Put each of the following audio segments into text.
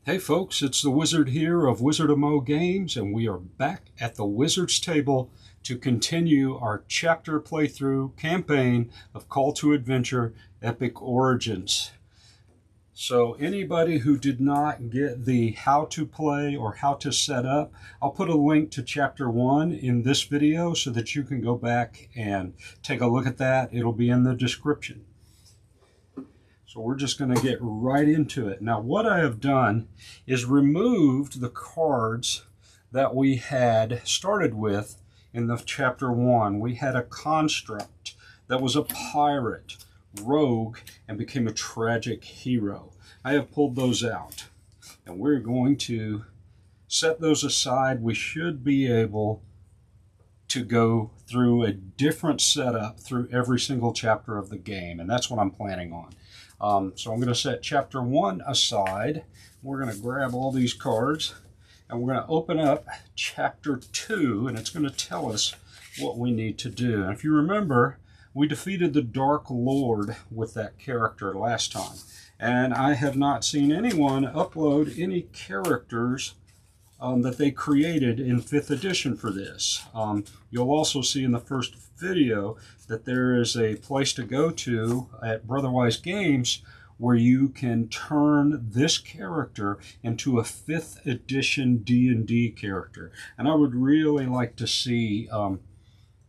Hey folks, it's the Wizard here of Wizard of Mo Games, and we are back at the Wizard's Table to continue our chapter playthrough campaign of Call to Adventure Epic Origins. So anybody who did not get the how to play or how to set up, I'll put a link to chapter 1 in this video so that you can go back and take a look at that. It'll be in the description. So we're just going to get right into it. Now what I have done is removed the cards that we had started with in the chapter 1. We had a construct that was a pirate, rogue, and became a tragic hero. I have pulled those out, and we're going to set those aside. We should be able to go through a different setup through every single chapter of the game, and that's what I'm planning on. So I'm going to set chapter 1 aside. We're going to grab all these cards and we're going to open up chapter 2, and it's going to tell us what we need to do. And if you remember, we defeated the Dark Lord with that character last time, and I have not seen anyone upload any characters that they created in 5th edition for this. You'll also see in the first video that there is a place to go to at Brotherwise Games where you can turn this character into a 5th edition D&D character. And I would really like to see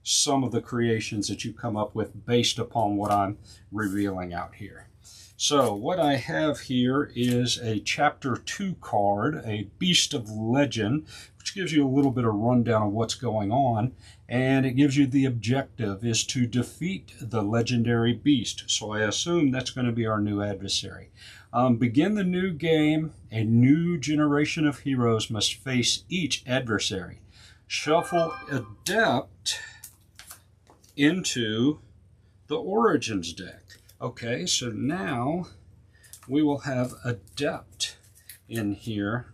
some of the creations that you come up with based upon what I'm revealing out here. So what I have here is a Chapter 2 card, a Beast of Legend, which gives you a little bit of rundown of what's going on, and it gives you the objective is to defeat the legendary beast. So I assume that's going to be our new adversary. Begin the new game. A new generation of heroes must face each adversary. Shuffle Adept into the Origins deck. Okay, so now we will have Adept in here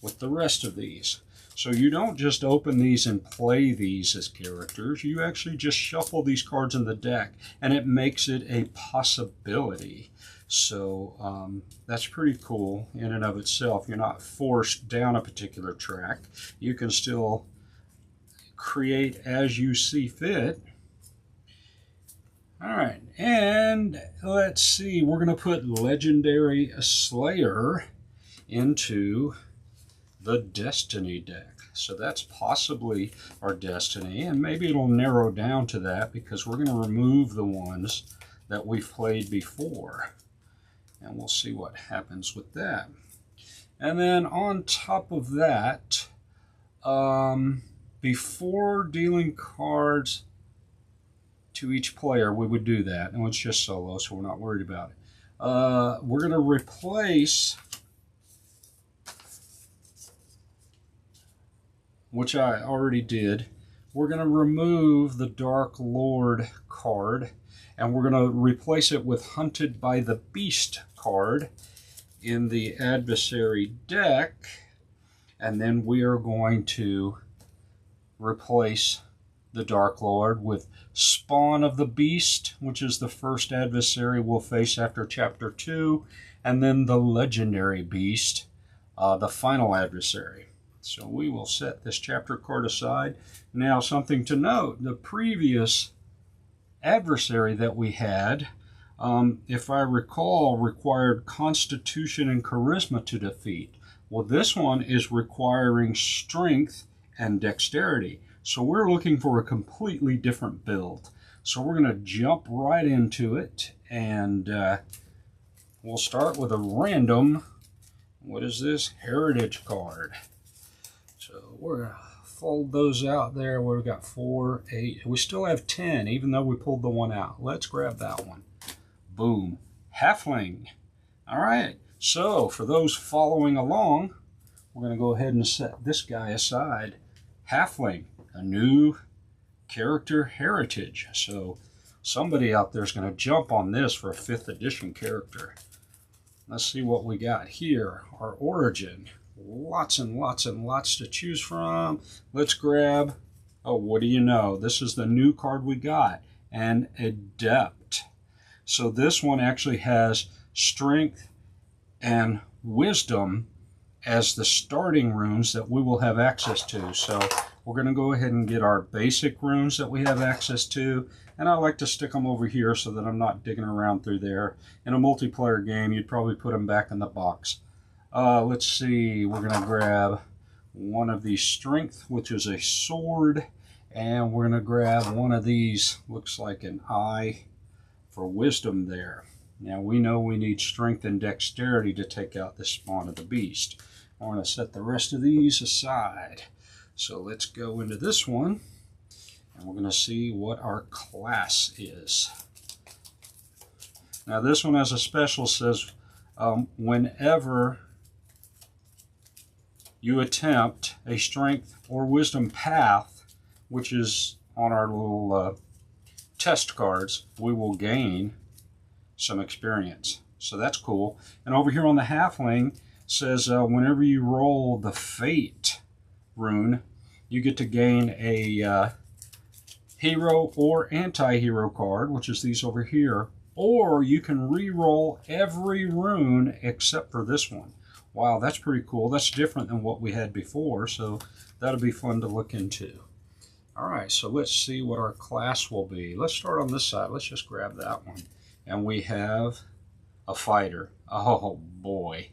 with the rest of these. So you don't just open these and play these as characters, you actually just shuffle these cards in the deck, and it makes it a possibility. So that's pretty cool in and of itself. You're not forced down a particular track. You can still create as you see fit. All right, and let's see, we're going to put Legendary Slayer into the Destiny deck. So that's possibly our Destiny, and maybe it'll narrow down to that because we're going to remove the ones that we've played before. And we'll see what happens with that. And then on top of that, before dealing cards to each player, we would do that, and it's just solo, so we're not worried about it. We're going to replace, which I already did, we're going to remove the Dark Lord card, and we're going to replace it with Hunted by the Beast card in the adversary deck, and then we are going to replace the Dark Lord with Spawn of the Beast, which is the first adversary we'll face after Chapter 2, and then the Legendary Beast, the final adversary. So we will set this chapter card aside. Now, something to note, the previous adversary that we had, if I recall, required Constitution and Charisma to defeat. Well, this one is requiring Strength and Dexterity. So we're looking for a completely different build. So we're going to jump right into it, and we'll start with a random, what is this, Heritage card. So we're going to fold those out there. We've got 4, 8. We still have 10, even though we pulled the one out. Let's grab that one. Boom. Halfling. All right. So for those following along, we're going to go ahead and set this guy aside. Halfling. A new character heritage. So somebody out there is going to jump on this for a 5th edition character. Let's see what we got here. Our origin. Lots and lots and lots to choose from. Let's grab, oh, what do you know? This is the new card we got, an Adept. So this one actually has Strength and Wisdom as the starting runes that we will have access to. So we're going to go ahead and get our basic runes that we have access to, and I like to stick them over here so that I'm not digging around through there. In a multiplayer game, you'd probably put them back in the box. Let's see, we're going to grab one of these strength, which is a sword, and we're going to grab one of these, looks like an eye, for wisdom there. Now we know we need strength and dexterity to take out the spawn of the beast. I want to set the rest of these aside. So let's go into this one, and we're going to see what our class is. Now this one has a special, says whenever you attempt a strength or wisdom path, which is on our little test cards, we will gain some experience. So that's cool. And over here on the halfling says whenever you roll the fate rune, you get to gain a hero or anti-hero card, which is these over here, or you can re-roll every rune except for this one. Wow, that's pretty cool. That's different than what we had before, so that'll be fun to look into. All right, so let's see what our class will be. Let's start on this side. Let's just grab that one. And we have a fighter. Oh boy.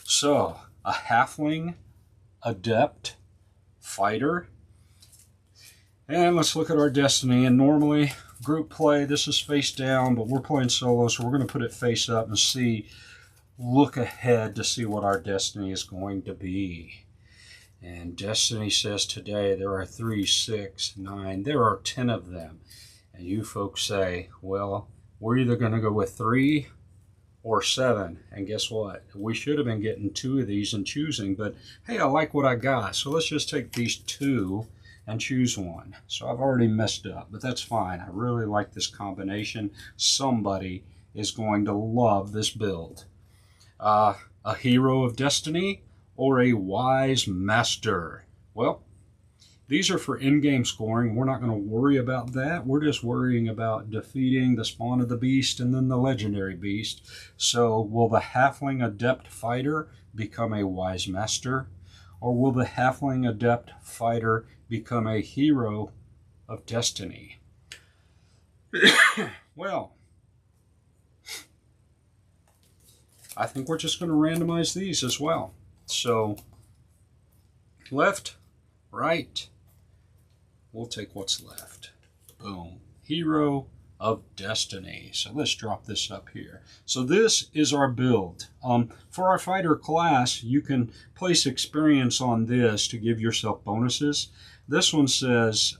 So, a halfling, adept, fighter. And let's look at our destiny. And normally, group play, this is face down, but we're playing solo, so we're going to put it face up and see, look ahead to see what our destiny is going to be. And Destiny says today there are 3, 6, 9, there are 10 of them. And you folks say, well, we're either going to go with 3 or 7. And guess what? We should have been getting 2 of these and choosing, but hey, I like what I got. So let's just take these 2 and choose one. So I've already messed up, but that's fine. I really like this combination. Somebody is going to love this build. A hero of destiny or a wise master? Well, these are for in-game scoring. We're not going to worry about that. We're just worrying about defeating the spawn of the beast and then the legendary beast. So will the halfling adept fighter become a wise master? Or will the halfling adept fighter become a hero of destiny? Well, I think we're just going to randomize these as well. So, left, right, we'll take what's left. Boom. Hero of Destiny. So let's drop this up here. So this is our build. For our fighter class, you can place experience on this to give yourself bonuses. This one says,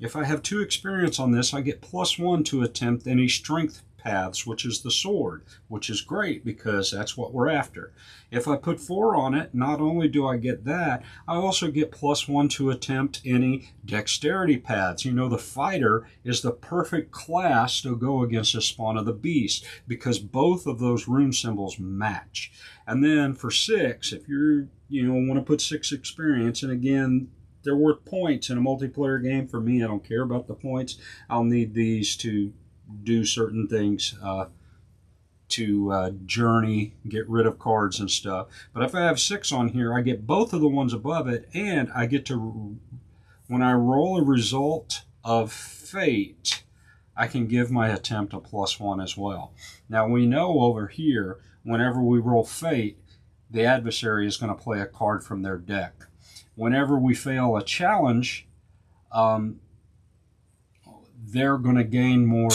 if I have 2 experience on this, I get +1 to attempt any strength paths, which is the sword, which is great because that's what we're after. If I put 4 on it, not only do I get that, I also get +1 to attempt any dexterity paths. You know, the fighter is the perfect class to go against the spawn of the beast because both of those rune symbols match. And then for 6, if you want to put 6 experience, and again, they're worth points in a multiplayer game. For me, I don't care about the points. I'll need these to do certain things, to journey, get rid of cards and stuff. But if I have 6 on here, I get both of the ones above it, and I get to, when I roll a result of fate, I can give my attempt a +1 as well. Now we know over here, whenever we roll fate, the adversary is going to play a card from their deck. Whenever we fail a challenge, they're going to gain more,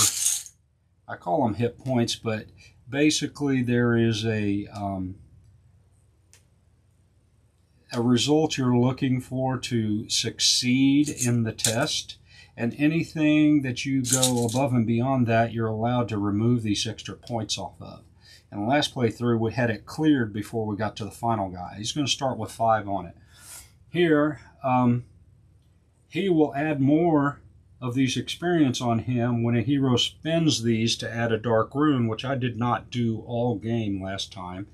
I call them hit points, but basically there is a result you're looking for to succeed in the test, and anything that you go above and beyond that, you're allowed to remove these extra points off of. And the last playthrough, we had it cleared before we got to the final guy. He's going to start with 5 on it. Here, he will add more of these experience on him when a hero spends these to add a dark rune, which I did not do all game last time.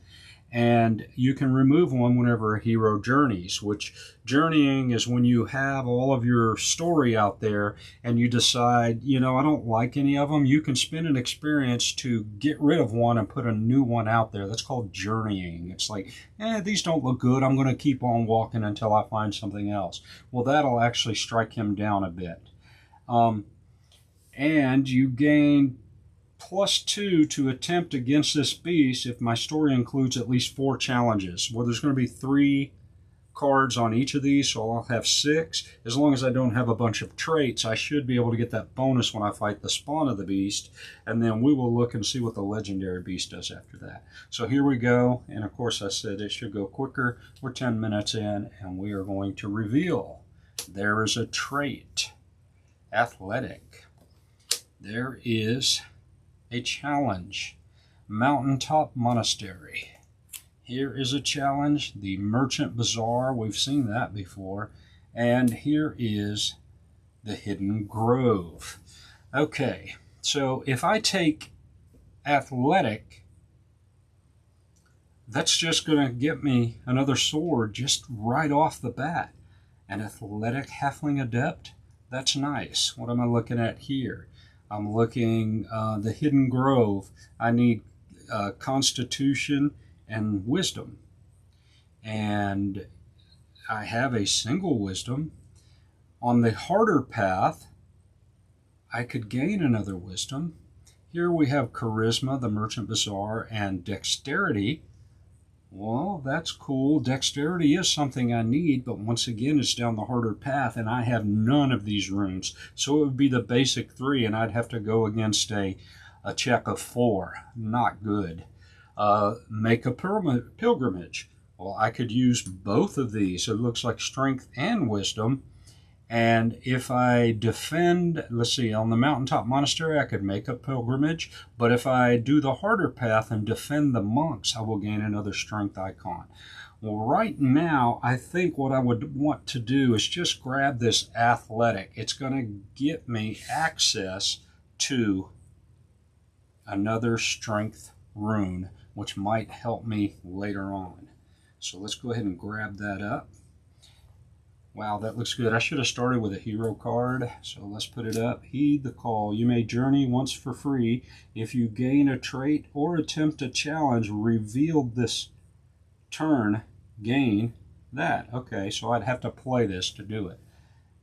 And you can remove one whenever a hero journeys, which journeying is when you have all of your story out there and you decide, you know, I don't like any of them. You can spend an experience to get rid of one and put a new one out there. That's called journeying. It's like, these don't look good. I'm going to keep on walking until I find something else. Well, that'll actually strike him down a bit. And you gain +2 to attempt against this beast if my story includes at least 4 challenges. Well, there's going to be 3 cards on each of these, so I'll have 6. As long as I don't have a bunch of traits, I should be able to get that bonus when I fight the spawn of the beast, and then we will look and see what the legendary beast does after that. So here we go, and of course I said it should go quicker. We're 10 minutes in, and we are going to reveal. There is a trait, athletic. There is a challenge, Mountaintop Monastery. Here is a challenge, the Merchant Bazaar. We've seen that before. And here is the Hidden Grove. Okay, so if I take athletic, that's just going to get me another sword just right off the bat. An athletic halfling adept, that's nice. What am I looking at here? I'm looking the Hidden Grove. I need Constitution and Wisdom. And I have a single Wisdom. On the harder path, I could gain another Wisdom. Here we have Charisma, the Merchant Bazaar, and Dexterity. Well, that's cool. Dexterity is something I need, but once again, it's down the harder path, and I have none of these runes. So it would be the basic 3, and I'd have to go against a check of 4. Not good. Make a pilgrimage. Well, I could use both of these. It looks like Strength and Wisdom. And if I defend, let's see, on the Mountaintop Monastery, I could make a pilgrimage. But if I do the harder path and defend the monks, I will gain another strength icon. Well, right now, I think what I would want to do is just grab this athletic. It's going to get me access to another strength rune, which might help me later on. So let's go ahead and grab that up. Wow, that looks good. I should have started with a hero card, so let's put it up. Heed the call. You may journey once for free. If you gain a trait or attempt a challenge revealed this turn, gain that. Okay, so I'd have to play this to do it.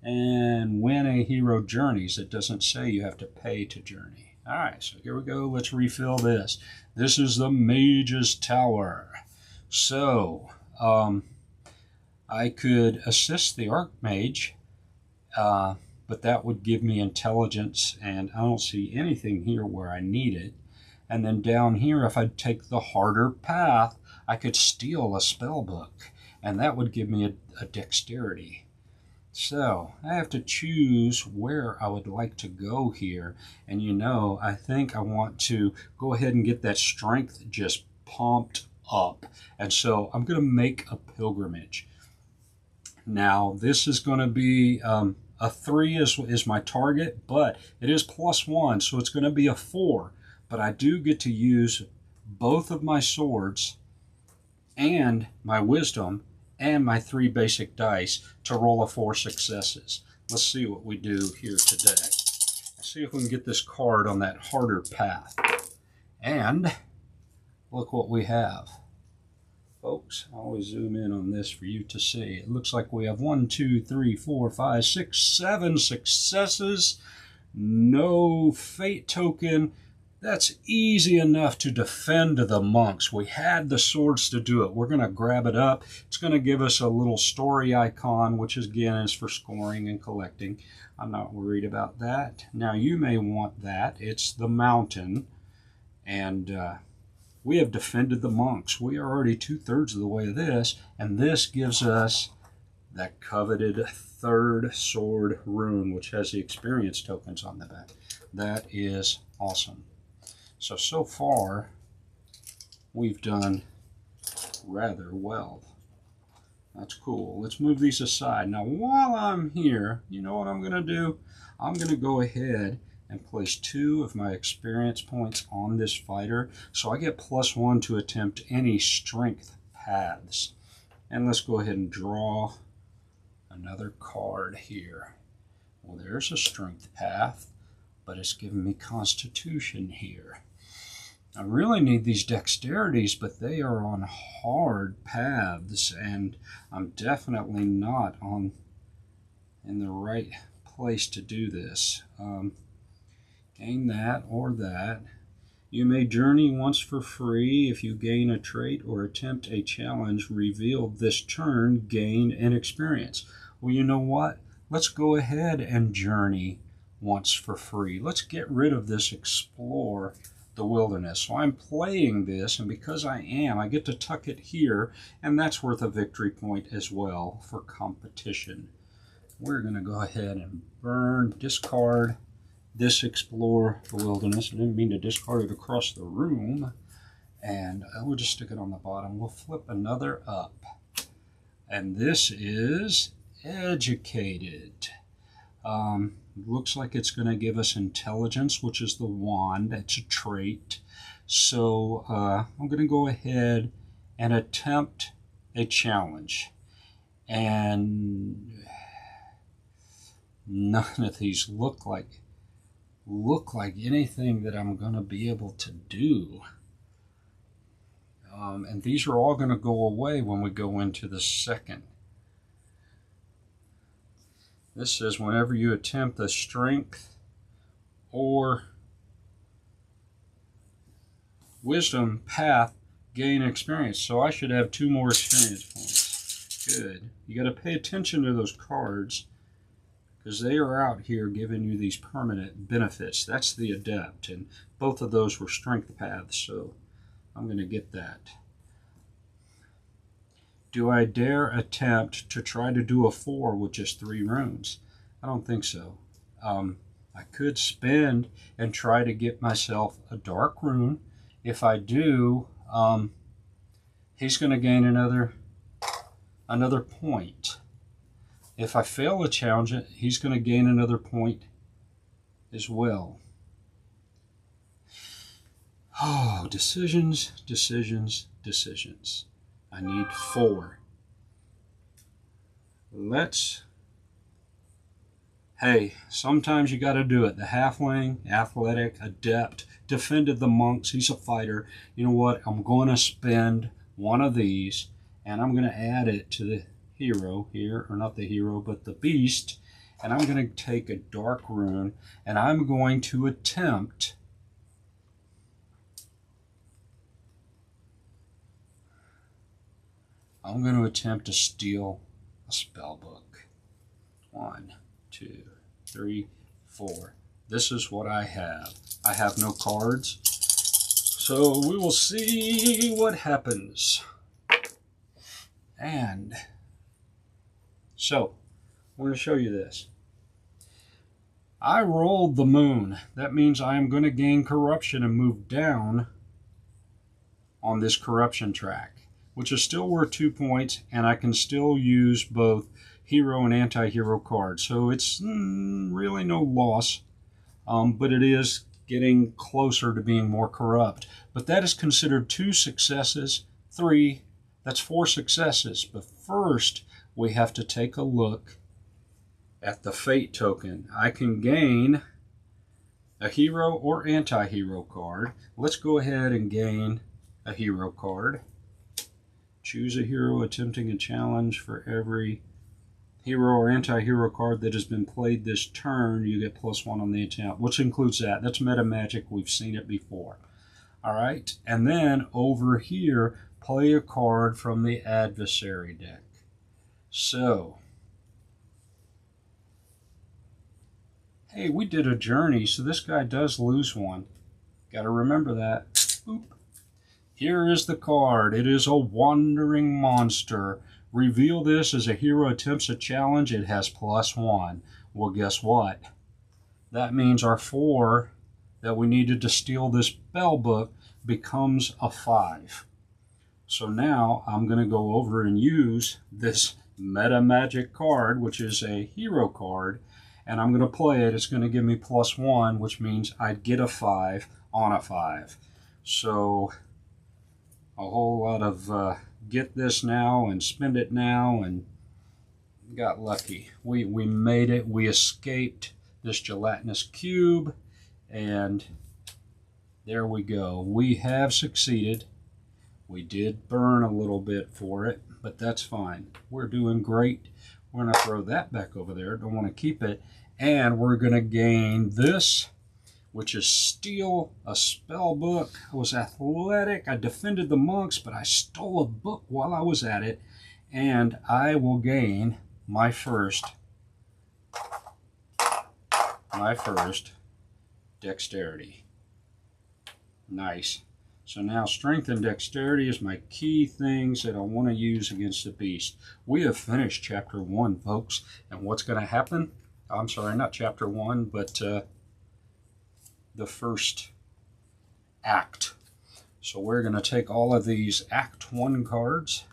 And when a hero journeys, it doesn't say you have to pay to journey. All right, so here we go. Let's refill this. This is the Mage's Tower. So, I could assist the Archmage, but that would give me intelligence, and I don't see anything here where I need it. And then down here, if I take the harder path, I could steal a spell book, and that would give me a dexterity. So I have to choose where I would like to go here. And you know, I think I want to go ahead and get that strength just pumped up. And so I'm going to make a pilgrimage. Now, this is going to be a 3 is my target, but it is +1, so it's going to be a 4. But I do get to use both of my swords and my wisdom and my 3 basic dice to roll a 4 successes. Let's see what we do here today. Let's see if we can get this card on that harder path. And look what we have. Folks, I always zoom in on this for you to see. It looks like we have 1, 2, 3, 4, 5, 6, 7 successes. No fate token. That's easy enough to defend the monks. We had the swords to do it. We're going to grab it up. It's going to give us a little story icon, which again is for scoring and collecting. I'm not worried about that. Now you may want that. It's the mountain. And we have defended the monks. We are already 2/3 of the way of this. And this gives us that coveted 3rd sword rune, which has the experience tokens on the back. That is awesome. So far, we've done rather well. That's cool. Let's move these aside. Now, while I'm here, you know what I'm going to do? I'm going to go ahead and place 2 of my experience points on this fighter. So I get +1 to attempt any strength paths. And let's go ahead and draw another card here. Well, there's a strength path, but it's giving me constitution here. I really need these dexterities, but they are on hard paths, and I'm definitely not in the right place to do this. Gain that or that. You may journey once for free. If you gain a trait or attempt a challenge revealed this turn, gain an experience. Well, you know what? Let's go ahead and journey once for free. Let's get rid of this explore the wilderness. So I'm playing this, and because I am, I get to tuck it here, and that's worth a victory point as well for competition. We're going to go ahead and burn, discard this explore the wilderness. I didn't mean to discard it across the room, and we'll just stick it on the bottom. We'll flip another up, and this is educated. Looks like it's going to give us intelligence, which is the wand. That's a trait. So I'm going to go ahead and attempt a challenge, and none of these look like anything that I'm going to be able to do. And these are all going to go away when we go into the second. This says whenever you attempt a strength or wisdom path, gain experience. So I should have 2 more experience points. Good. You got to pay attention to those cards, because they are out here giving you these permanent benefits. That's the adept, and both of those were strength paths, so I'm going to get that. Do I dare attempt to try to do a 4 with just 3 runes? I don't think so. I could spend and try to get myself a dark rune. If I do, he's going to gain another point. If I fail to challenge it, he's going to gain another point as well. Oh, decisions, decisions, decisions. I need 4. Hey, sometimes you got to do it. The halfling, athletic, adept, defended the monks. He's a fighter. You know what? I'm going to spend one of these, and I'm going to add it to the hero here, or not the hero, but the beast, and I'm going to take a dark rune, and I'm going to attempt to steal a spell book. 1, 2, 3, 4. This is what I have. I have no cards, so we will see what happens. And so, I'm going to show you this. I rolled the moon. That means I am going to gain corruption and move down on this corruption track, which is still worth 2 points, and I can still use both hero and anti-hero cards. So it's really no loss, but it is getting closer to being more corrupt. But that is considered 2 successes, 3, that's 4 successes. But first, we have to take a look at the fate token. I can gain a hero or anti-hero card. Let's go ahead and gain a hero card. Choose a hero attempting a challenge. For every hero or anti-hero card that has been played this turn, you get +1 on the attempt, which includes that. That's meta magic. We've seen it before. All right, and then over here, play a card from the adversary deck. So, hey, we did a journey, so this guy does lose 1. Got to remember that. Boop. Here is the card. It is a wandering monster. Reveal this as a hero attempts a challenge. It has +1. Well, guess what? That means our 4 that we needed to steal this spell book becomes a 5. So now I'm going to go over and use this meta magic card, which is a hero card, and I'm going to play it. It's going to give me +1, which means I'd get a 5 on a 5. So a whole lot of get this now and spend it now, and got lucky. We made it. We escaped this gelatinous cube, and there we go. We have succeeded. We did burn a little bit for it, but that's fine. We're doing great. We're going to throw that back over there. Don't want to keep it. And we're going to gain this, which is steal a spell book. I was athletic. I defended the monks, but I stole a book while I was at it. And I will gain my first dexterity. Nice. So now strength and dexterity is my key things that I want to use against the beast. We have finished chapter 1, folks. And what's going to happen? I'm sorry, not chapter 1, but the first act. So we're going to take all of these Act 1 cards,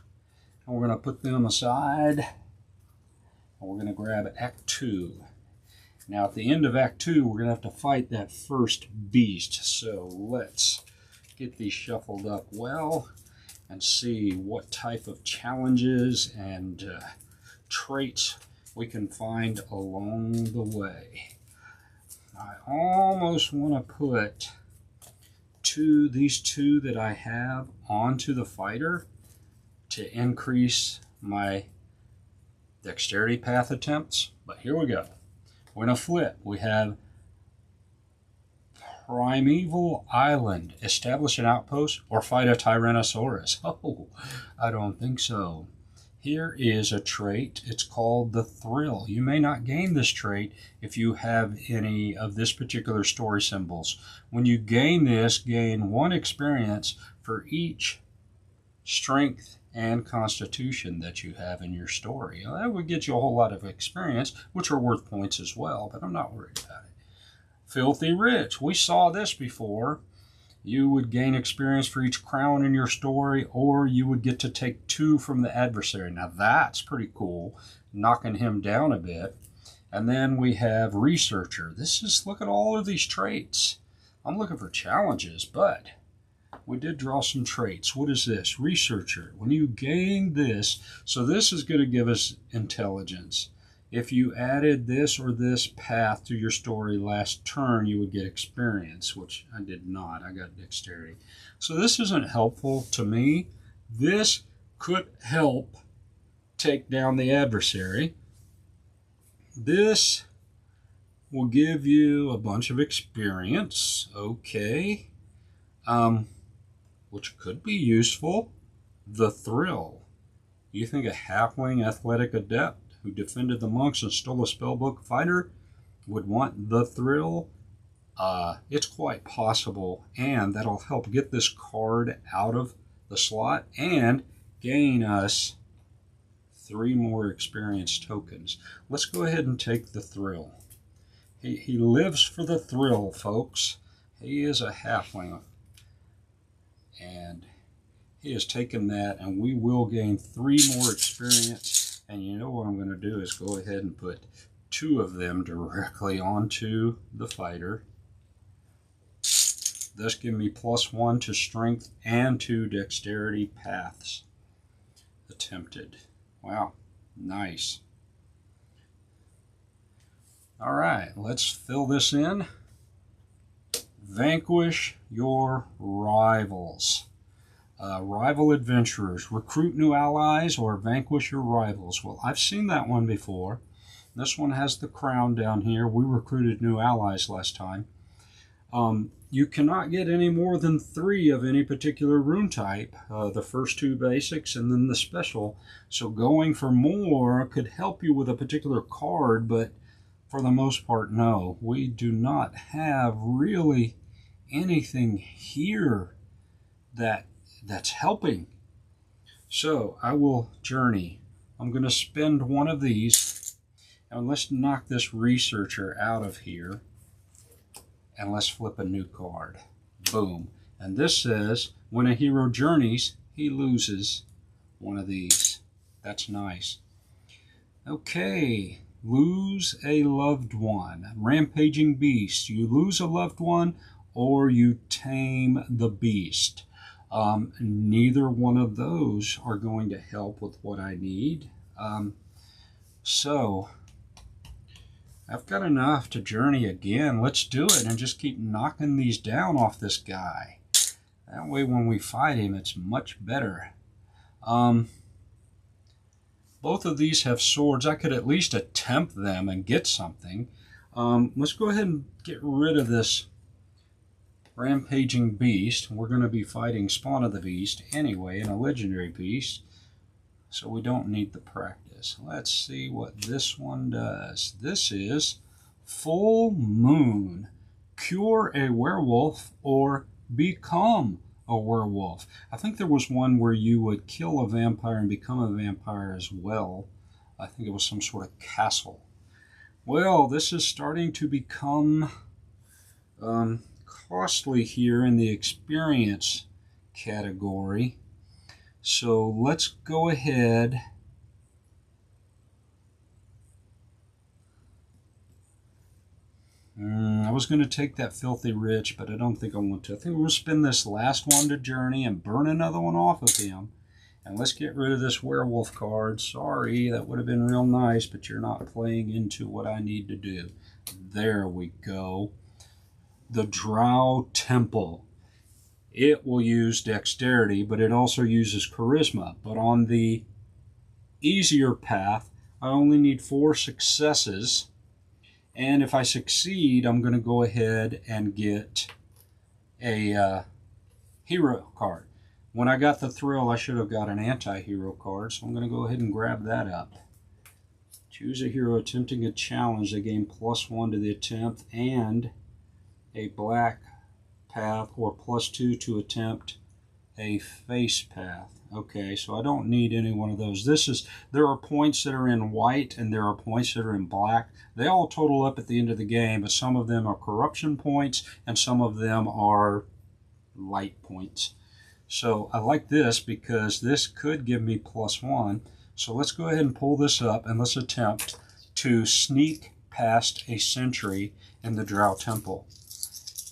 and we're going to put them aside, and we're going to grab Act 2. Now at the end of Act 2, we're going to have to fight that first beast. So let's get these shuffled up well and see what type of challenges and traits we can find along the way. I almost want to put these two that I have onto the fighter to increase my dexterity path attempts, but here we go. We're going to flip. We have Primeval Island, establish an outpost or fight a Tyrannosaurus. Oh, I don't think so. Here is a trait. It's called the Thrill. You may not gain this trait if you have any of this particular story symbols. When you gain this, gain 1 experience for each strength and constitution that you have in your story. Now, that would get you a whole lot of experience, which are worth points as well, but I'm not worried about it. Filthy Rich. We saw this before. You would gain experience for each crown in your story, or you would get to take 2 from the adversary. Now that's pretty cool, knocking him down a bit. And then we have Researcher. This is, look at all of these traits. I'm looking for challenges, but we did draw some traits. What is this? Researcher. When you gain this, so this is going to give us intelligence. If you added this or this path to your story last turn, you would get experience, which I did not. I got dexterity. So this isn't helpful to me. This could help take down the adversary. This will give you a bunch of experience. Okay. Which could be useful. The Thrill. You think a halfling athletic adept who defended the monks and stole a spellbook fighter would want the Thrill? It's quite possible, and that'll help get this card out of the slot and gain us 3 more experience tokens. Let's go ahead and take the Thrill. He lives for the thrill, folks. He is a halfling, and he has taken that, and we will gain 3 more experience. And you know what I'm going to do is go ahead and put 2 of them directly onto the fighter. Thus give me +1 to strength and 2 dexterity paths attempted. Wow, nice. All right, let's fill this in. Vanquish your rivals. Rival adventurers. Recruit new allies or vanquish your rivals. Well, I've seen that one before. This one has the crown down here. We recruited new allies last time. You cannot get any more than 3 of any particular rune type. The first 2 basics and then the special. So going for more could help you with a particular card, but for the most part, no. We do not have really anything here that's helping. So I will journey. I'm going to spend 1 of these, and let's knock this Researcher out of here, and let's flip a new card. Boom. And this says when a hero journeys, he loses 1 of these. That's nice. Okay, lose a loved one. Rampaging beast. You lose a loved one or you tame the beast. Neither one of those are going to help with what I need. So I've got enough to journey again. Let's do it and just keep knocking these down off this guy. That way when we fight him, it's much better. Both of these have swords. I could at least attempt them and get something. Let's go ahead and get rid of this rampaging beast. We're going to be fighting Spawn of the Beast anyway, and a legendary beast, so we don't need the practice. Let's see what this one does. This is Full Moon. Cure a werewolf or become a werewolf. I think there was one where you would kill a vampire and become a vampire as well. I think it was some sort of castle. Well, this is starting to become costly here in the experience category. So let's go ahead I was going to take that Filthy Rich, but I don't think I want to. I think we'll spend this last one to journey and burn another one off of him. And let's get rid of this werewolf card. Sorry, that would have been real nice, but you're not playing into what I need to do. There we go. The Drow Temple. It will use dexterity, but it also uses charisma. But on the easier path, I only need 4 successes. And if I succeed, I'm going to go ahead and get a hero card. When I got the thrill, I should have got an anti-hero card, so I'm going to go ahead and grab that up. Choose a hero attempting a challenge. They gain +1 to the attempt and a black path, or +2 to attempt a face path. Okay, so I don't need any one of those. There are points that are in white and there are points that are in black. They all total up at the end of the game, but some of them are corruption points and some of them are light points. So I like this because this could give me +1. So let's go ahead and pull this up and let's attempt to sneak past a sentry in the Drow Temple.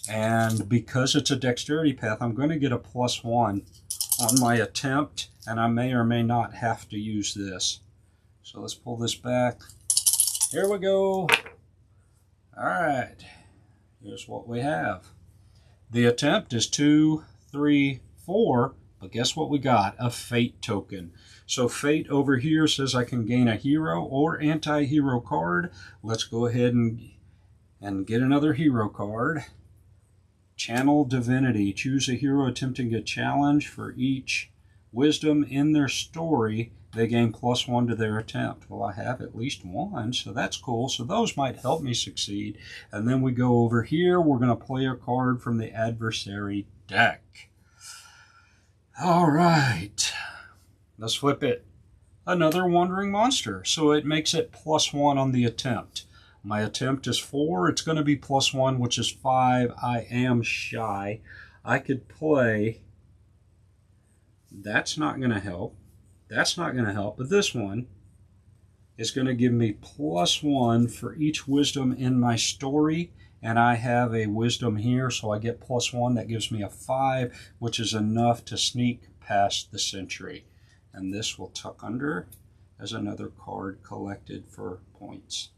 And because it's a dexterity path, I'm going to get a +1 on my attempt, and I may or may not have to use this. So let's pull this back. Here we go. All right, here's what we have. The attempt is 2, 3, 4, but guess what we got? A fate token. So fate over here says I can gain a hero or anti-hero card. Let's go ahead and get another hero card. Channel Divinity. Choose a hero attempting a challenge. For each wisdom in their story, they gain +1 to their attempt. Well, I have at least one, so that's cool. So those might help me succeed. And then we go over here. We're going to play a card from the adversary deck. All right. Let's flip it. Another Wandering Monster. So it makes it +1 on the attempt. My attempt is 4. It's going to be +1, which is 5. I am shy. I could play. That's not going to help. That's not going to help. But this one is going to give me +1 for each wisdom in my story. And I have a wisdom here, so I get +1. That gives me a 5, which is enough to sneak past the sentry. And this will tuck under as another card collected for points.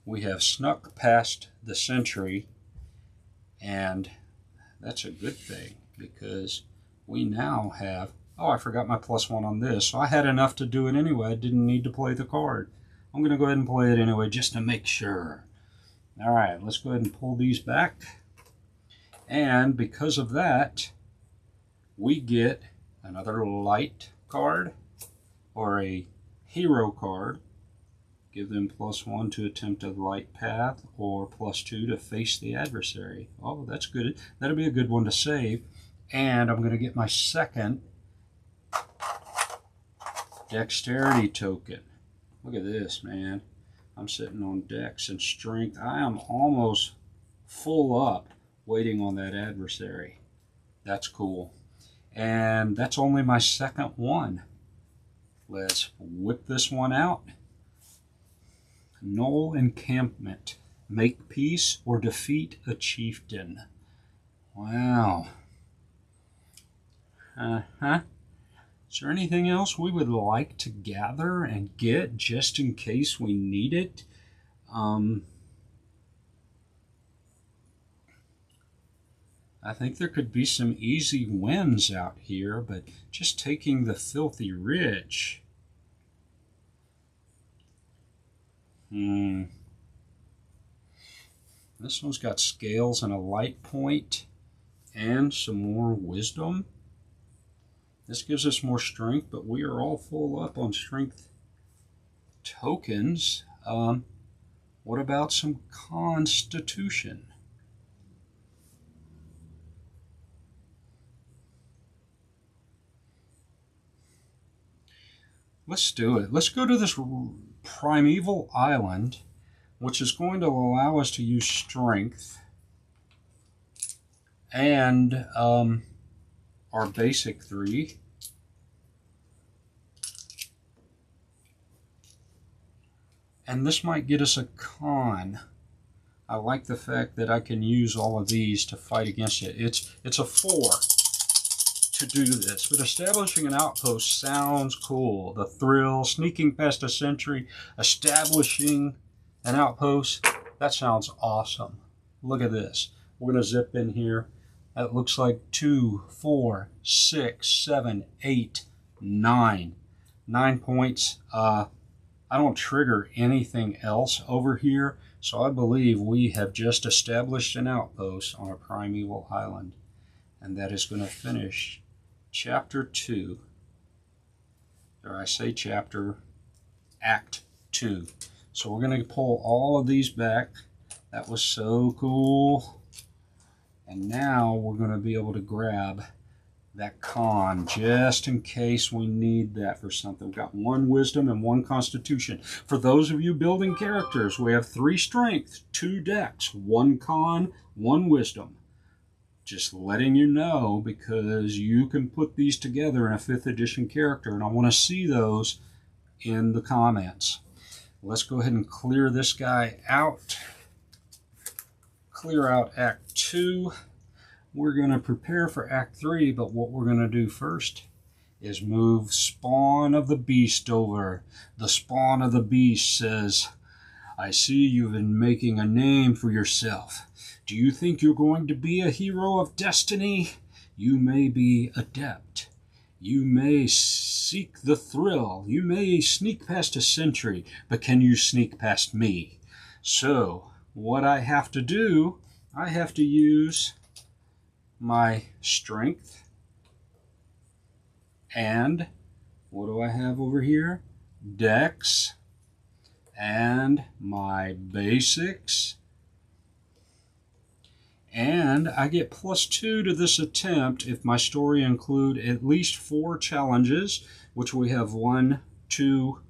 We have snuck past the sentry, and that's a good thing because we now have, oh, I forgot my +1 on this, so I had enough to do it anyway. I didn't need to play the card. I'm going to go ahead and play it anyway just to make sure. All right, let's go ahead and pull these back, and because of that, we get another light card or a hero card. Give them +1 to attempt a light path or +2 to face the adversary. Oh, that's good. That'll be a good one to save. And I'm going to get my second dexterity token. Look at this, man. I'm sitting on dex and strength. I am almost full up waiting on that adversary. That's cool. And that's only my second one. Let's whip this one out. Null encampment. Make peace or defeat a chieftain. Wow. Uh-huh. Is there anything else we would like to gather and get just in case we need it? I think there could be some easy wins out here, but just taking the filthy rich. This one's got scales and a light point and some more wisdom. This gives us more strength, but we are all full up on strength tokens. What about some constitution? Let's do it. Let's go to this primeval island, which is going to allow us to use strength and our basic 3. And this might get us a con. I like the fact that I can use all of these to fight against it. It's a 4 to do this, but establishing an outpost sounds cool. The thrill, sneaking past a sentry, establishing an outpost, that sounds awesome. Look at this. We're going to zip in here. That looks like 2, 4, 6, 7, 8, 9. 9 points. I don't trigger anything else over here, so I believe we have just established an outpost on a primeval island. And that is going to finish Chapter 2. Or I say chapter, Act 2. So we're going to pull all of these back. That was so cool. And now we're going to be able to grab that con just in case we need that for something. We've got 1 wisdom and 1 constitution. For those of you building characters, we have 3 strength, 2 dex, 1 con, 1 wisdom. Just letting you know, because you can put these together in a 5th edition character, and I want to see those in the comments. Let's go ahead and clear this guy out. Clear out Act 2. We're going to prepare for Act 3, but what we're going to do first is move Spawn of the Beast over. The Spawn of the Beast says, I see you've been making a name for yourself. Do you think you're going to be a hero of destiny? You may be adept. You may seek the thrill. You may sneak past a sentry, but can you sneak past me? So, what I have to do, I have to use my strength. And what do I have over here? Dex. And my basics. And I get +2 to this attempt if my story include at least 4 challenges, which we have 1, 2,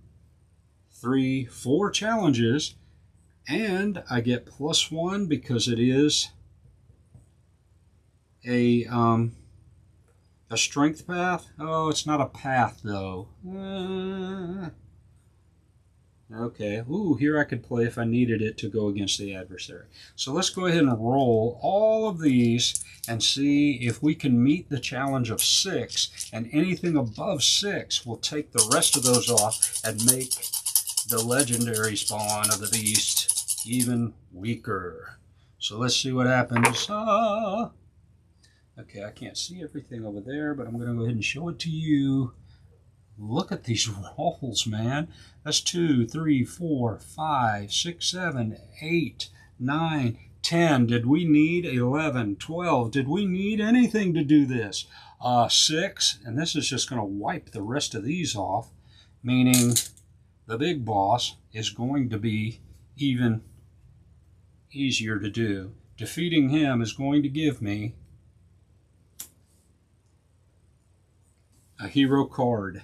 3, 4 challenges. And I get +1 because it is a strength path. Oh, it's not a path though. Okay, ooh, here I could play if I needed it to go against the adversary. So let's go ahead and roll all of these and see if we can meet the challenge of 6, and anything above 6 will take the rest of those off and make the legendary Spawn of the Beast even weaker. So let's see what happens. Okay, I can't see everything over there, but I'm going to go ahead and show it to you. Look at these rolls, man. That's 2, 3, 4, 5, 6, 7, 8, 9, 10. Did we need 11, 12? Did we need anything to do this? 6, and this is just going to wipe the rest of these off, meaning the big boss is going to be even easier to do. Defeating him is going to give me a hero card.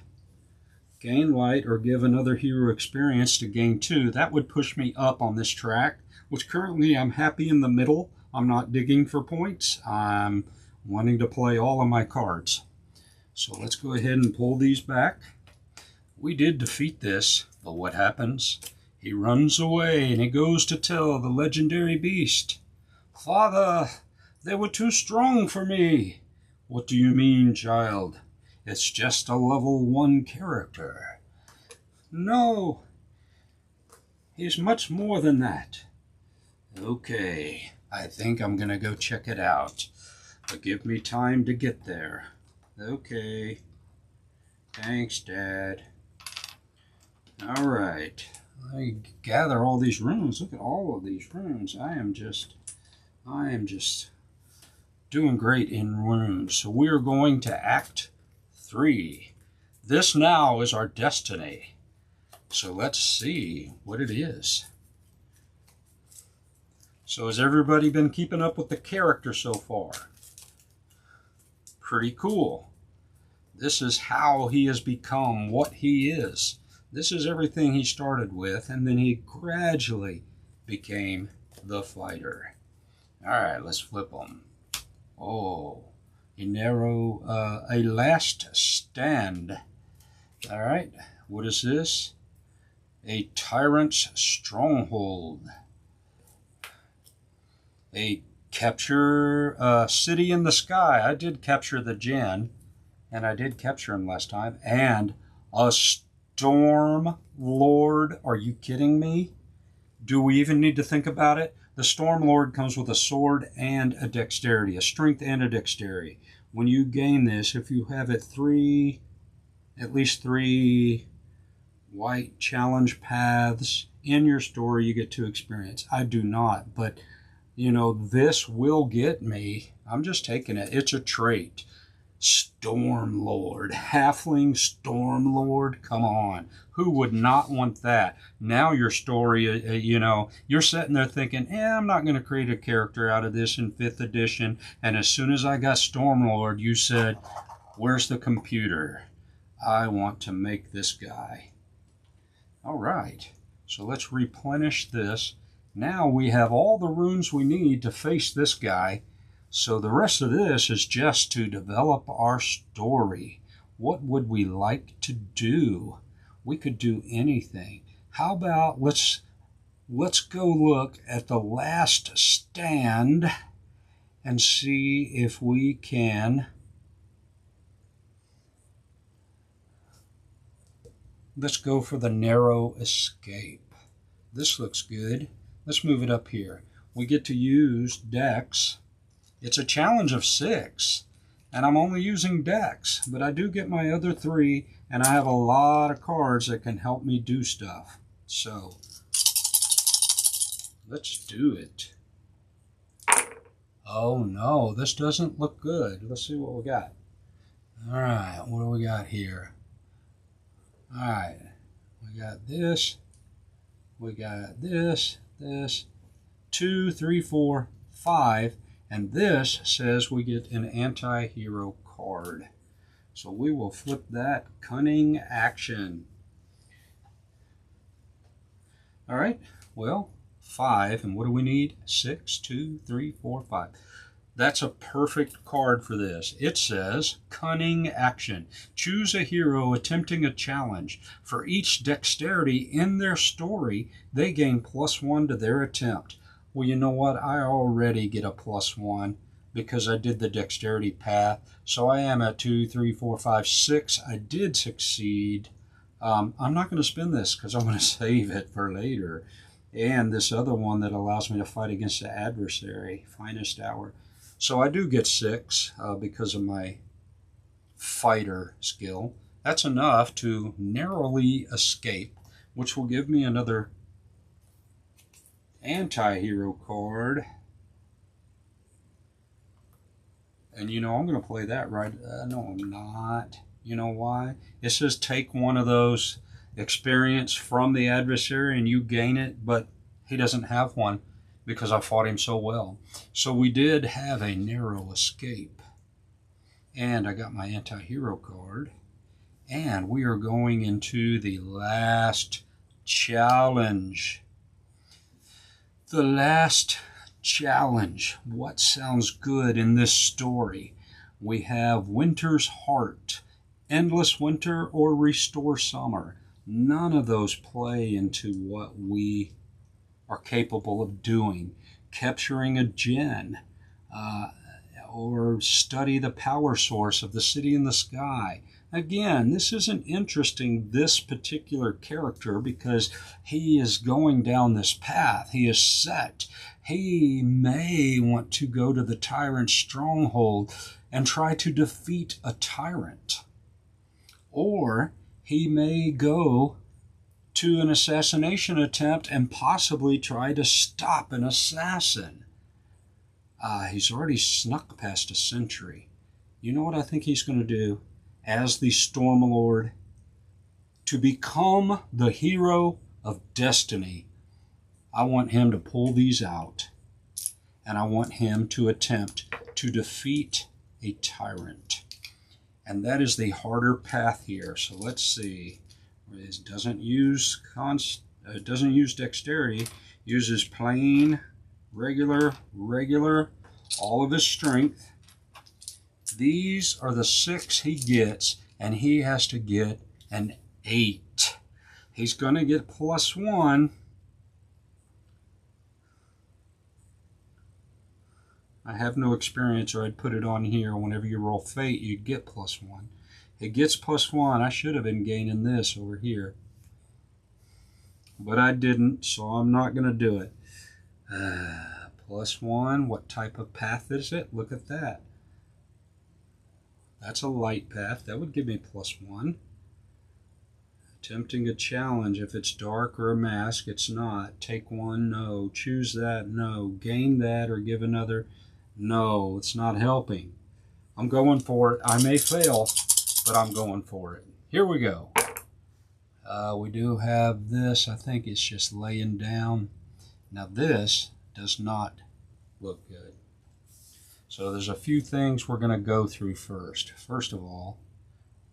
Gain light or give another hero experience to gain 2. That would push me up on this track, which currently I'm happy in the middle. I'm not digging for points. I'm wanting to play all of my cards. So let's go ahead and pull these back. We did defeat this, but what happens He runs away and he goes to tell the legendary beast, "Father, they were too strong for me." "What do you mean, child? It's just a level 1 character." "No, he's much more than that." "Okay, I think I'm gonna go check it out. But give me time to get there." "Okay. Thanks, Dad." All right. I gather all these runes. Look at all of these runes. I am just doing great in runes. So we are going to Act 3. This now is our destiny. So let's see what it is. So has everybody been keeping up with the character so far? Pretty cool. This is how he has become what he is. This is everything he started with, and then he gradually became the fighter. All right, let's flip them. Oh, a last stand. All right, what is this? A tyrant's stronghold. A capture city in the sky. I did capture the Jinn, and I did capture him last time. And a Storm Lord. Are you kidding me? Do we even need to think about it? The Storm Lord comes with a sword and a dexterity, a strength and a dexterity. When you gain this, if you have it at least three white challenge paths in your story, you get 2 experience. I do not, but you know, this will get me. I'm just taking it. It's a trait. Storm Lord, Halfling Storm Lord, come on. Who would not want that? Now your story, you're sitting there thinking, I'm not going to create a character out of this in 5th edition. And as soon as I got Storm Lord, you said, where's the computer? I want to make this guy. All right, so let's replenish this. Now we have all the runes we need to face this guy. So the rest of this is just to develop our story. What would we like to do? We could do anything. How about let's go look at the last stand and see if we can. Let's go for the narrow escape. This looks good. Let's move it up here. We get to use Dex. It's a challenge of 6, and I'm only using Dex, but I do get my other 3, and I have a lot of cards that can help me do stuff. So, let's do it. Oh no, this doesn't look good. Let's see what we got. All right, what do we got here? All right, we got this. We got this, 2, 3, 4, 5. And this says we get an anti-hero card. So we will flip that. Cunning action. All right, well, 5. And what do we need? 6, 2, 3, 4, 5. That's a perfect card for this. It says cunning action. Choose a hero attempting a challenge. For each dexterity in their story, they gain +1 to their attempt. Well, you know what? I already get a +1 because I did the dexterity path. So I am at 2, 3, 4, 5, 6. I did succeed. I'm not going to spend this because I'm going to save it for later. And this other one that allows me to fight against the adversary, finest hour. So I do get 6 because of my fighter skill. That's enough to narrowly escape, which will give me another anti-hero card. And you know, I'm going to play that right. No, I'm not. You know why? It says take one of those experience from the adversary and you gain it, but he doesn't have one because I fought him so well. So we did have a narrow escape. And I got my anti-hero card. And we are going into the last challenge. The last challenge. What sounds good in this story? We have Winter's Heart, Endless Winter, or Restore Summer. None of those play into what we are capable of doing. Capturing a gem, or study the power source of the city in the sky. Again, this isn't interesting, this particular character, because he is going down this path. He is set. He may want to go to the tyrant's stronghold and try to defeat a tyrant. Or he may go to an assassination attempt and possibly try to stop an assassin. He's already snuck past a century. You know what I think he's going to do as the Stormlord? To become the hero of destiny, I want him to pull these out, and I want him to attempt to defeat a tyrant. And that is the harder path here. So let's see. It doesn't use dexterity, uses plain, regular, all of his strength. These are the 6 he gets, and he has to get an 8. He's going to get +1. I have no experience, or I'd put it on here. Whenever you roll fate, you get +1. It gets +1. I should have been gaining this over here, but I didn't, so I'm not going to do it. +1. What type of path is it? Look at that. That's a light path. That would give me +1. Attempting a challenge. If it's dark or a mask, it's not. Take 1, no. Choose that, no. Gain that or give another, no. It's not helping. I'm going for it. I may fail, but I'm going for it. Here we go. We do have this. I think it's just laying down. Now this does not look good. So there's a few things we're going to go through first. First of all,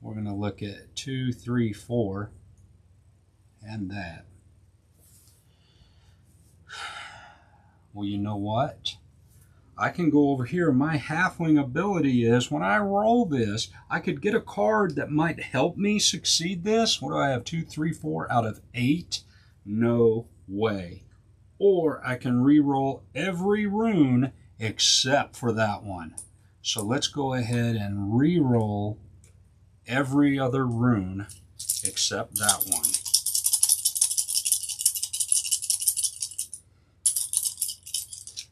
we're going to look at 2, 3, 4, and that. Well, you know what? I can go over here. My halfling ability is when I roll this, I could get a card that might help me succeed this. What do I have? 2, 3, 4 out of 8? No way. Or I can re-roll every rune except for that one. So let's go ahead and re-roll every other rune except that one.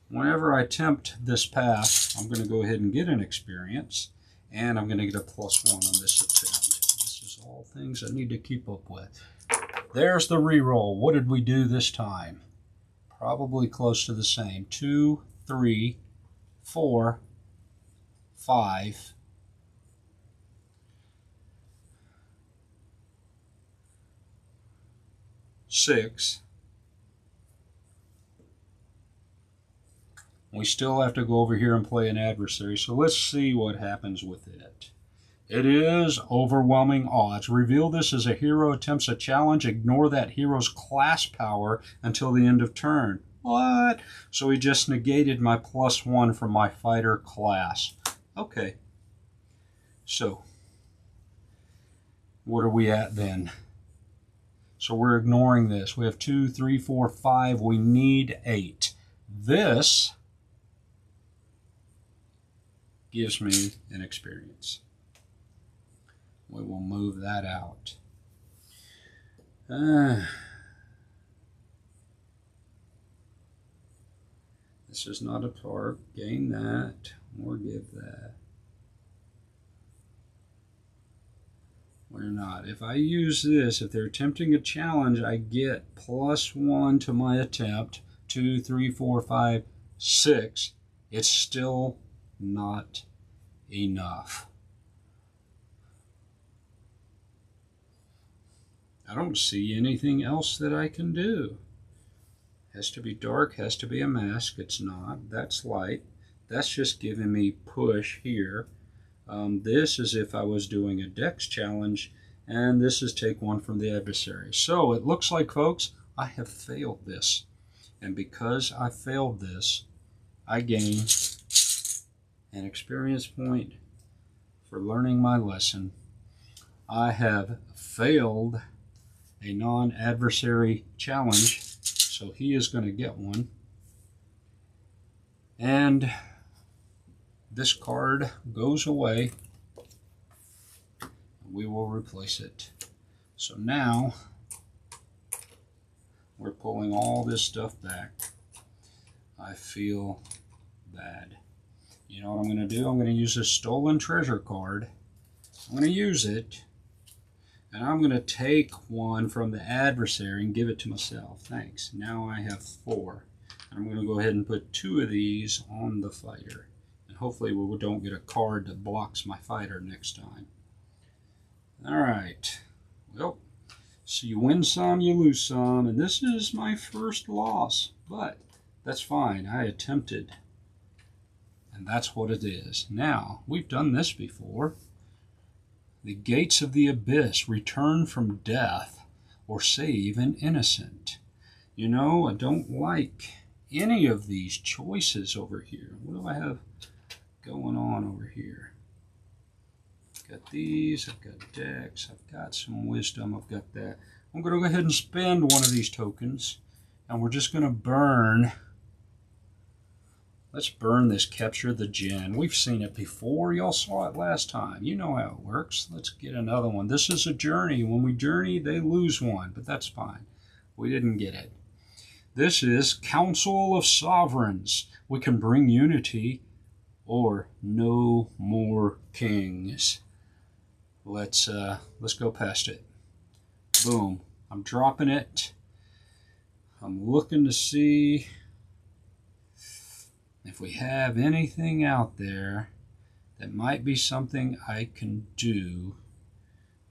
Whenever I attempt this path, I'm going to go ahead and get an experience, and I'm going to get a +1 on this attempt. This is all things I need to keep up with. There's the re-roll. What did we do this time? Probably close to the same. 2, 3, 4, 5, 6. We still have to go over here and play an adversary, so let's see what happens with it. It is overwhelming odds. Reveal this as a hero attempts a challenge. Ignore that hero's class power until the end of turn. What? So he just negated my +1 from my fighter class. Okay. So, what are we at then? So we're ignoring this. We have 2, 3, 4, 5. We need 8. This gives me an experience. We will move that out. This is not a park. Gain that or give that. We're not. If I use this, if they're attempting a challenge, I get +1 to my attempt. 2, 3, 4, 5, 6. It's still not enough. I don't see anything else that I can do. Has to be dark, has to be a mask. It's not. That's light. That's just giving me push here. This is if I was doing a dex challenge, and this is take 1 from the adversary. So it looks like, folks, I have failed this. And because I failed this, I gain an experience point for learning my lesson. I have failed a non-adversary challenge, so he is going to get one. And this card goes away. We will replace it. So now we're pulling all this stuff back. I feel bad. You know what I'm going to do? I'm going to use this Stolen Treasure card. I'm going to use it, and I'm going to take one from the adversary and give it to myself. Thanks. Now I have 4. And I'm going to go ahead and put 2 of these on the fighter. And hopefully we don't get a card that blocks my fighter next time. Alright. Well, so you win some, you lose some, and this is my first loss. But that's fine. I attempted. And that's what it is. Now, we've done this before. The gates of the abyss, return from death, or save an innocent. You know, I don't like any of these choices over here. What do I have going on over here? I've got these, I've got decks, I've got some wisdom, I've got that. I'm going to go ahead and spend one of these tokens, and we're just going to burn. Let's burn this Capture the Djinn. We've seen it before. Y'all saw it last time. You know how it works. Let's get another one. This is a journey. When we journey, they lose one, but that's fine. We didn't get it. This is Council of Sovereigns. We can bring unity or no more kings. Let's go past it. Boom. I'm dropping it. I'm looking to see if we have anything out there that might be something I can do.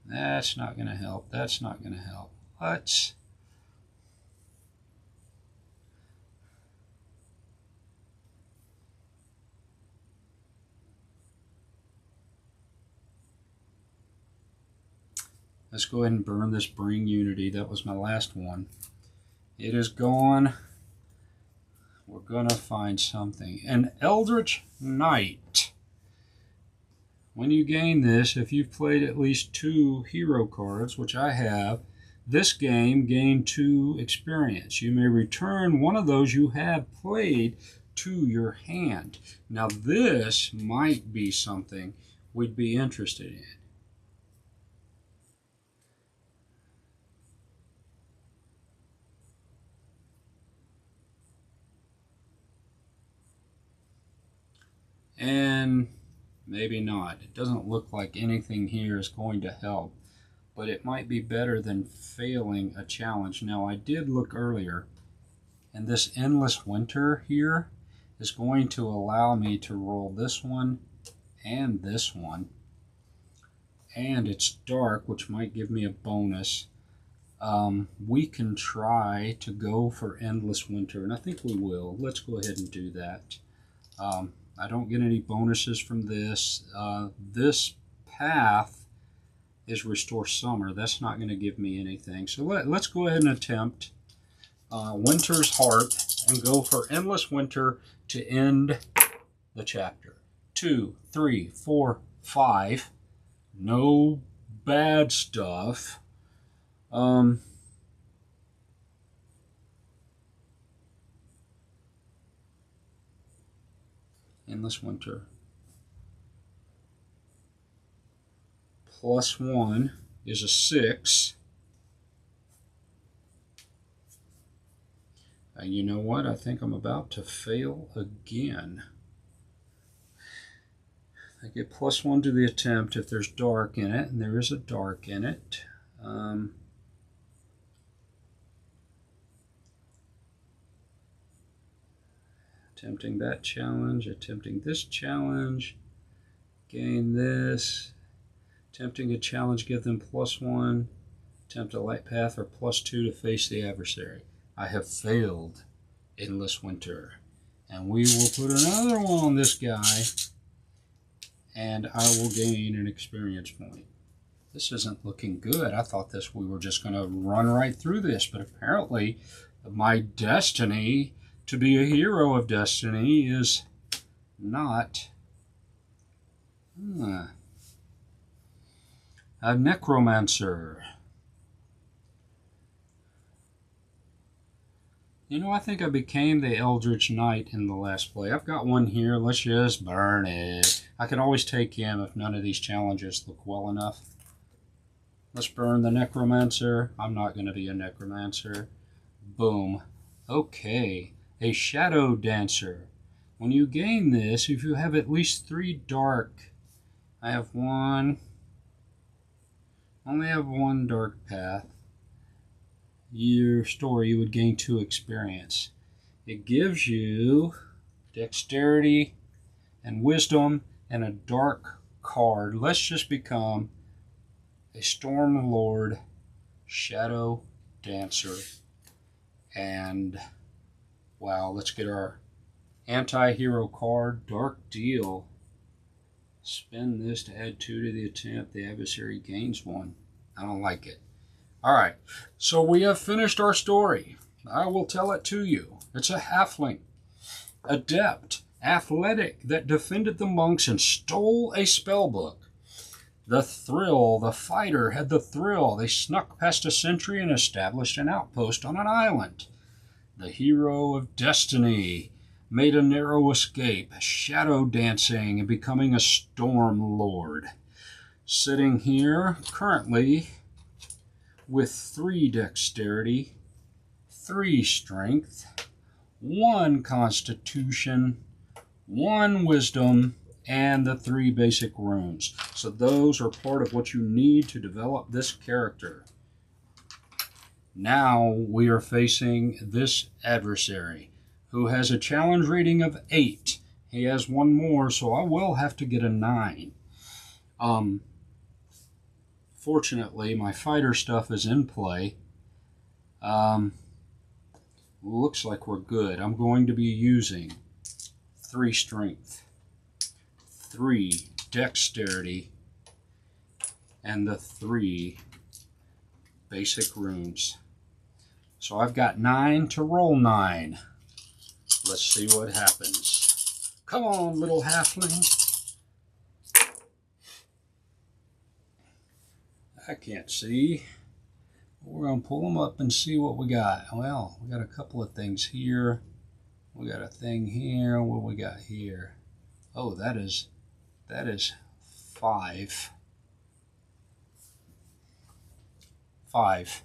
That's not going to help. That's not going to help. Let's go ahead and burn this Bring Unity. That was my last one. It is gone. We're going to find something. An Eldritch Knight. When you gain this, if you've played at least 2 hero cards, which I have, this game gained 2 experience. You may return one of those you have played to your hand. Now this might be something we'd be interested in. And maybe not. It doesn't look like anything here is going to help, but it might be better than failing a challenge. Now, I did look earlier, and this Endless Winter here is going to allow me to roll this one and this one. And it's dark, which might give me a bonus. We can try to go for Endless Winter, and I think we will. Let's go ahead and do that. I don't get any bonuses from this. This path is Restore Summer. That's not going to give me anything. So let's go ahead and attempt Winter's Heart and go for Endless Winter to end the chapter. 2, 3, 4, 5. No bad stuff. Endless Winter. +1 is a 6. And you know what? I think I'm about to fail again. I get +1 to the attempt if there's dark in it, and there is a dark in it. Attempting that challenge, attempting this challenge, gain this, attempting a challenge, give them +1, attempt a light path or +2 to face the adversary. I have failed Endless Winter. And we will put another one on this guy, and I will gain an experience point. This isn't looking good. I thought we were just going to run right through this, but apparently my destiny to be a hero of Destiny is not. A Necromancer. You know, I think I became the Eldritch Knight in the last play. I've got one here. Let's just burn it. I can always take him if none of these challenges look well enough. Let's burn the Necromancer. I'm not going to be a Necromancer. Boom. Okay. A Shadow Dancer. When you gain this, if you have at least 3 dark, I have one. Only have 1 dark path. Your story, you would gain 2 experience. It gives you dexterity and wisdom and a dark card. Let's just become a Storm Lord Shadow Dancer. And wow, let's get our anti-hero card, Dark Deal. Spend this to add 2 to the attempt. The adversary gains 1. I don't like it. All right, so we have finished our story. I will tell it to you. It's a halfling, adept, athletic, that defended the monks and stole a spell book. The thrill, the fighter had the thrill. They snuck past a sentry and established an outpost on an island. The hero of destiny made a narrow escape, shadow dancing and becoming a storm lord. Sitting here currently with 3 dexterity, 3 strength, 1 constitution, 1 wisdom, and the 3 basic runes. So those are part of what you need to develop this character. Now we are facing this adversary who has a challenge rating of 8. He has 1 more, so I will have to get a 9. Fortunately, my fighter stuff is in play. Looks like we're good. I'm going to be using 3 strength, 3 dexterity, and the 3 basic runes. So I've got 9 to roll 9. Let's see what happens. Come on, little halfling. I can't see. We're going to pull them up and see what we got. Well, we got a couple of things here. We got a thing here. What we got here? Oh, that is 5. 5.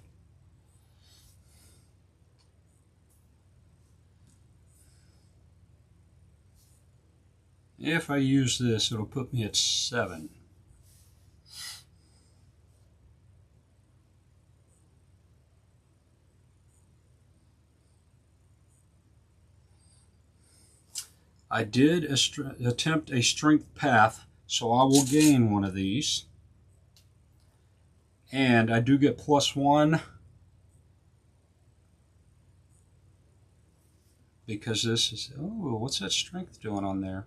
If I use this, it'll put me at 7. I did attempt a strength path, so I will gain 1 of these. And I do get +1 because this is, oh, what's that strength doing on there?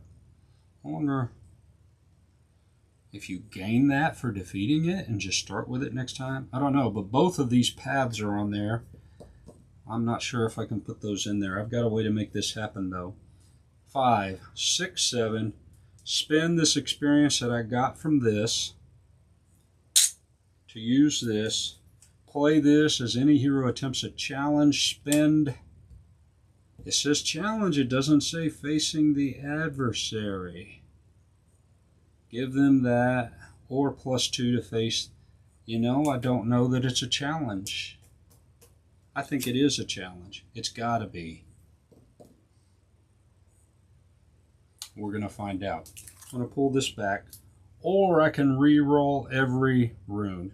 I wonder if you gain that for defeating it and just start with it next time. I don't know, but both of these paths are on there. I'm not sure if I can put those in there. I've got a way to make this happen though. 5, 6, 7. Spend this experience that I got from this to use this. Play this as any hero attempts a challenge. Spend. It says challenge. It doesn't say facing the adversary. Give them that, or +2 to face. You know, I don't know that it's a challenge. I think it is a challenge. It's got to be. We're going to find out. I'm going to pull this back, or I can re-roll every rune.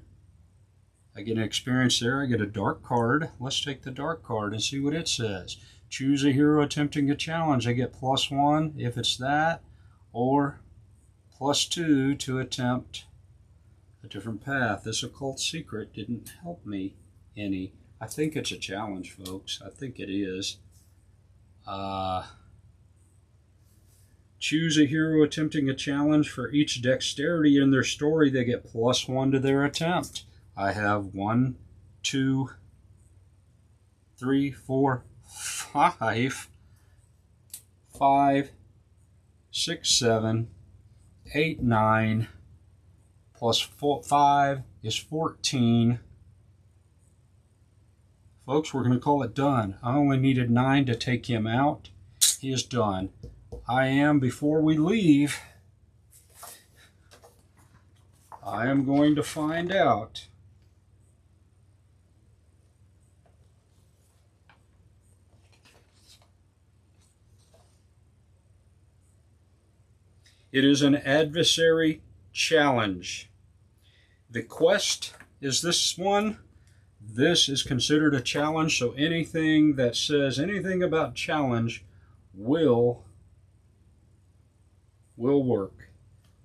I get an experience there. I get a dark card. Let's take the dark card and see what it says. Choose a hero attempting a challenge. I get +1 if it's that, or +2 to attempt a different path. This occult secret didn't help me any. I think it's a challenge, folks. I think it is. Choose a hero attempting a challenge. For each dexterity in their story, they get +1 to their attempt. I have 1, 2, 3, 4, 5, 5, 6, 7, 8, 9, +5 is 14. Folks, we're going to call it done. I only needed 9 to take him out. He is done. Before we leave, I am going to find out it is an adversary challenge. The quest is this one. This is considered a challenge, so anything that says anything about challenge will work.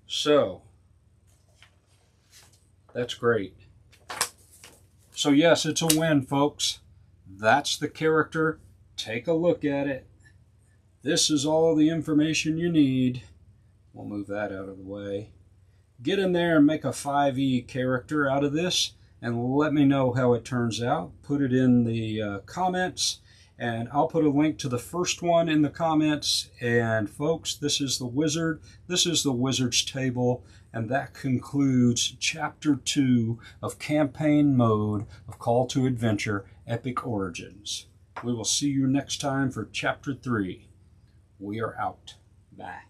So that's great. So yes, it's a win, folks. That's the character. Take a look at it. This is all the information you need. We'll move that out of the way. Get in there and make a 5e character out of this, and let me know how it turns out. Put it in the comments, and I'll put a link to the first one in the comments. And folks, this is the wizard. This is the wizard's table, and that concludes Chapter 2 of Campaign Mode of Call to Adventure Epic Origins. We will see you next time for Chapter 3. We are out. Bye.